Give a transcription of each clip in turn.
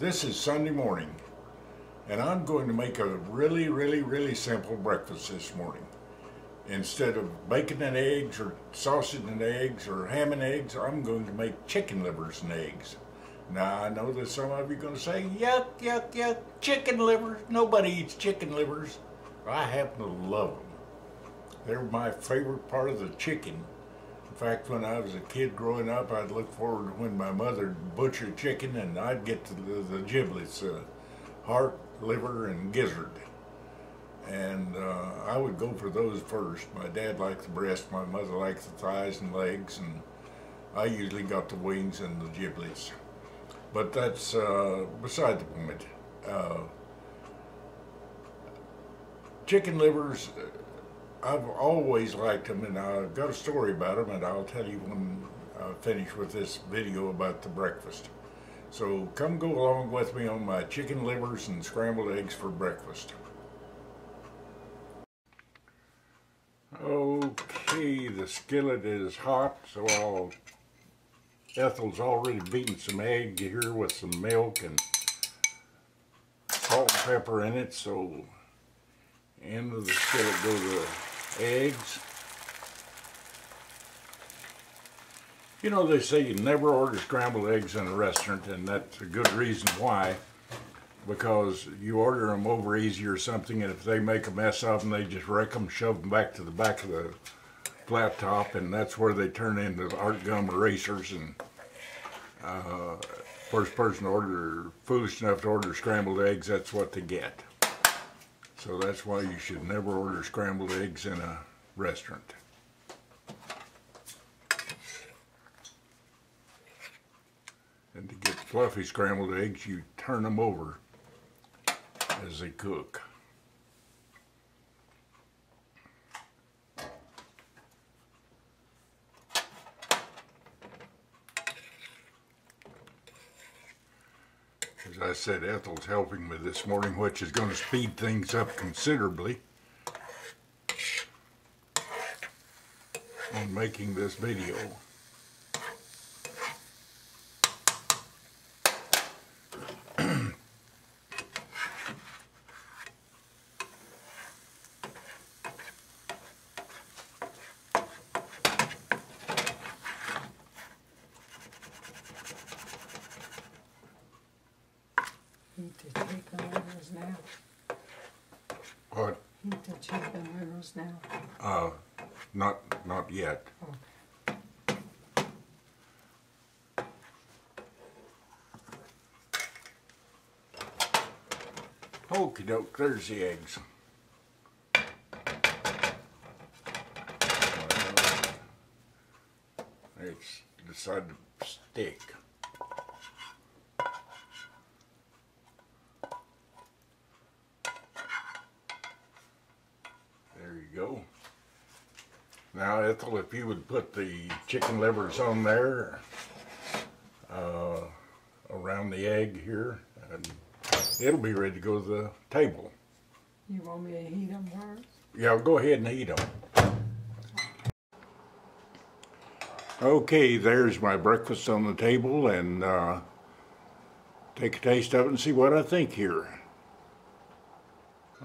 This is Sunday morning, and I'm going to make a really simple breakfast this morning. Instead of bacon and eggs or sausage and eggs or ham and eggs, I'm going to make chicken livers and eggs. Now, I know that some of you are going to say, yuck, chicken livers. Nobody eats chicken livers. I happen to love them. They're my favorite part of the chicken. In fact, when I was a kid growing up, I'd look forward to when my mother butchered chicken and I'd get to the giblets, heart, liver, and gizzard. And I would go for those first. My dad liked the breast, my mother liked the thighs and legs, and I usually got the wings and the giblets. But that's beside the point. Chicken livers, I've always liked them, and I've got a story about them, and I'll tell you when I finish with this video about the breakfast. So come go along with me on my chicken livers and scrambled eggs for breakfast. Okay, the skillet is hot, so Ethel's already beaten some egg here with some milk and salt and pepper in it, so into the skillet go the eggs. You know, they say you never order scrambled eggs in a restaurant, and that's a good reason why. Because you order them over easy or something, and if they make a mess of them, they just wreck them, shove them back to the back of the flat top, and that's where they turn into art gum erasers. And first person to order, foolish enough to order scrambled eggs, that's what they get. So that's why you should never order scrambled eggs in a restaurant. And to get fluffy scrambled eggs, you turn them over as they cook. As I said, Ethel's helping me this morning, which is going to speed things up considerably on making this video. Eat the chicken livers now. What? Eat the chicken livers now. Not yet. Oh. Okie doke, there's the eggs. It's decided to stick. There you go. Now, Ethel, if you would put the chicken livers on there around the egg here, and it'll be ready to go to the table. You want me to heat them first? Yeah, go ahead and heat them. Okay, there's my breakfast on the table, and take a taste of it and see what I think here.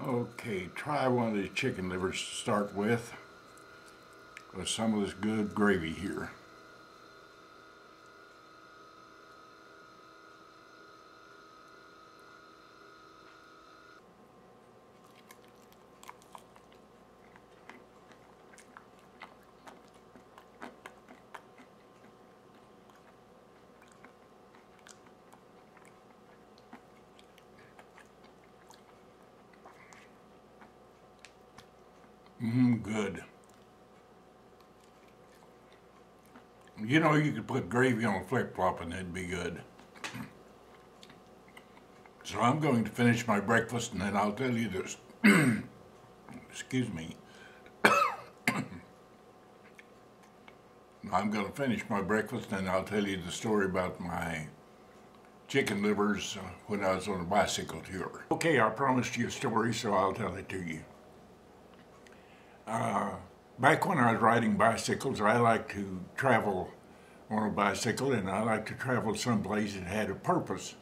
Okay, try one of these chicken livers to start with some of this good gravy here. Good. You know, you could put gravy on a flip-flop and it'd be good. So I'm going to finish my breakfast and then I'll tell you this. Excuse me. I'm going to finish my breakfast and I'll tell you the story about my chicken livers when I was on a bicycle tour. Okay, I promised you a story, so I'll tell it to you. Back when I was riding bicycles, I like to travel on a bicycle, and I like to travel someplace that had a purpose.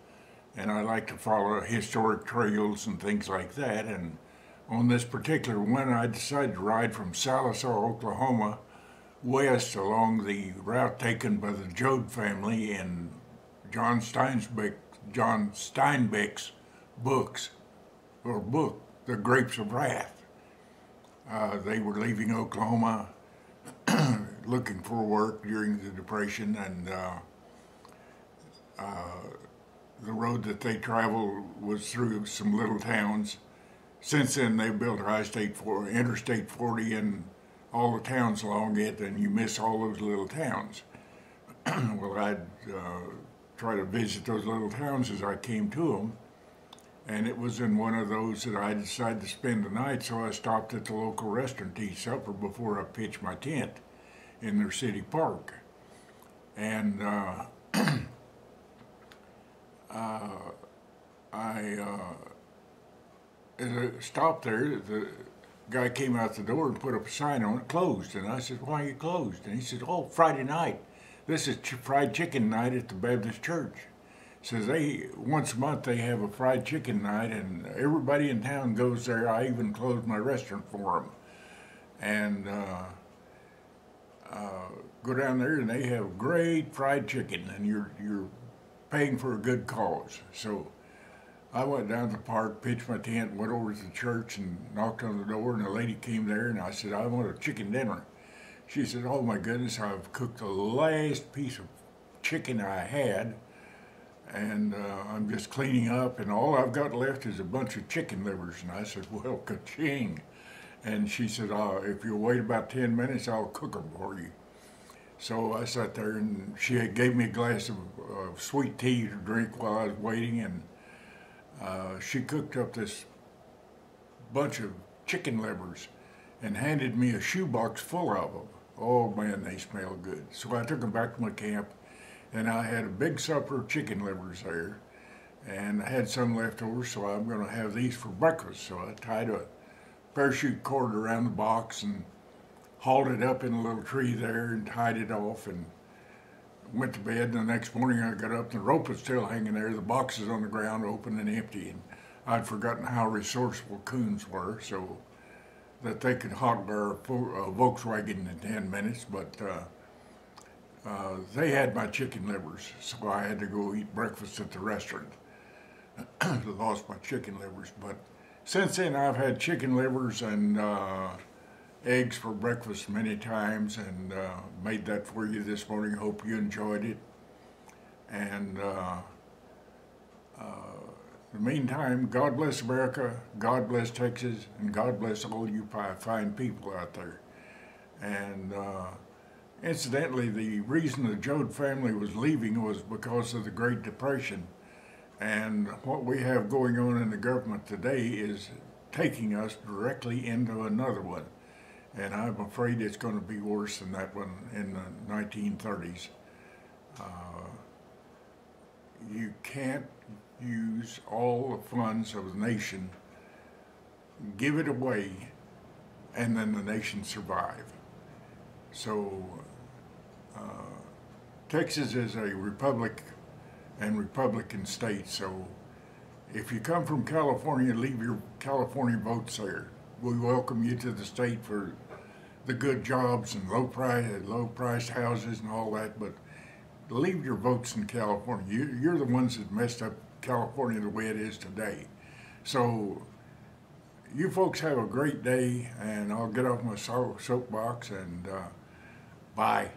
and I like to follow historic trails and things like that. And on this particular one, I decided to ride from Sallisaw, Oklahoma, west along the route taken by the Joad family in John Steinbeck's book, The Grapes of Wrath. They were leaving Oklahoma looking for work during the Depression, and the road that they traveled was through some little towns. Since then, they built Interstate 40 and all the towns along it, and you miss all those little towns. Well, I'd try to visit those little towns as I came to them, and it was in one of those that I decided to spend the night, so I stopped at the local restaurant to eat supper before I pitched my tent in their city park. And as I stopped there, the guy came out the door and put up a sign on it, closed. And I said, "Why are you closed?" And he said, "Oh, Friday night. This is fried chicken night at the Baptist church." Says once a month they have a fried chicken night, and everybody in town goes there. I even closed my restaurant for them. And go down there and they have great fried chicken, and you're paying for a good cause. So I went down to the park, pitched my tent, went over to the church and knocked on the door, and a lady came there, and I said, "I want a chicken dinner." She said, "Oh my goodness, I've cooked the last piece of chicken I had, and I'm just cleaning up, and all I've got left is a bunch of chicken livers." And I said, "Well, ka-ching." And she said, "If you'll wait about 10 minutes, I'll cook them for you." So I sat there, and she gave me a glass of sweet tea to drink while I was waiting, and she cooked up this bunch of chicken livers and handed me a shoebox full of them. Oh man, they smell good. So I took them back to my camp, and I had a big supper of chicken livers there, and I had some left over, so I'm going to have these for breakfast. So I tied a parachute cord around the box and hauled it up in a little tree there and tied it off and went to bed. And the next morning I got up and the rope was still hanging there. The box is on the ground, open and empty. And I'd forgotten how resourceful coons were, so that they could hotwire a Volkswagen in 10 minutes. But they had my chicken livers, so I had to go eat breakfast at the restaurant. Lost my chicken livers. But since then I've had chicken livers and eggs for breakfast many times, and made that for you this morning. Hope you enjoyed it. And in the meantime, God bless America, God bless Texas, and God bless all you fine people out there. And incidentally, the reason the Joad family was leaving was because of the Great Depression. And what we have going on in the government today is taking us directly into another one. And I'm afraid it's going to be worse than that one in the 1930s. You can't use all the funds of the nation, give it away, and then the nation survive. So Texas is a republic and Republican state, so if you come from California, leave your California votes there. We welcome you to the state for the good jobs and low-priced houses and all that, but leave your votes in California. You're the ones that messed up California the way it is today. So you folks have a great day, and I'll get off my soapbox, and bye.